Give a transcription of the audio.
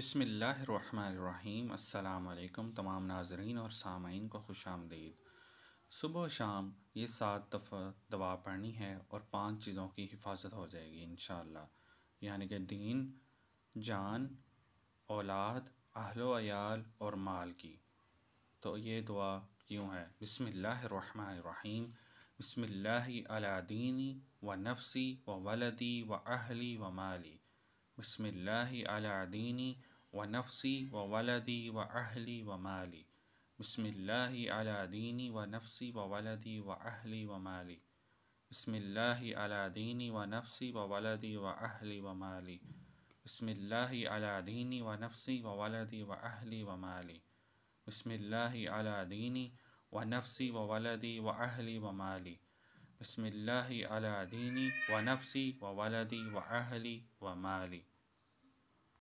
बिस्मिल्लाहिर्रहमानिर्रहीम। अस्सलाम वालेकुम तमाम नाज़रीन और सामाईन को खुश आमदीद। सुबह शाम ये 7 दफ़ा दवा पढ़नी है और 5 चीज़ों की हिफाजत हो जाएगी इंशाअल्लाह, यानी कि दीन, जान, औलाद, अहलो अयाल और माल की। तो ये दुआ यूँ है, बिस्मिल्लाहिर्रहमानिर्रहीम। बिस्मिल्लाहि अला दीनी व नफ्सी व वलदी व अहली व माली। बिस्मिल्लाहि अला दीनी व नफ्सी व वलदी व अहली व माली। बिस्मिल्लाहि अला दीनी व नफ्सी व वलदी व अहली व माली। बिस्मिल्लाहि अला दीनी व नफ्सी व वलदी व अहली व माली। बिस्मिल्लाहि अला दीनी व नफ्सी व वलदी व अहली व माली। बिस्मिल्लाहि अला दीनी व नफ्सी व वलदी व अहली व माली। बिस्मिल्लाहि अला दीनी व नफ्सी व वलदी व अहली व माली।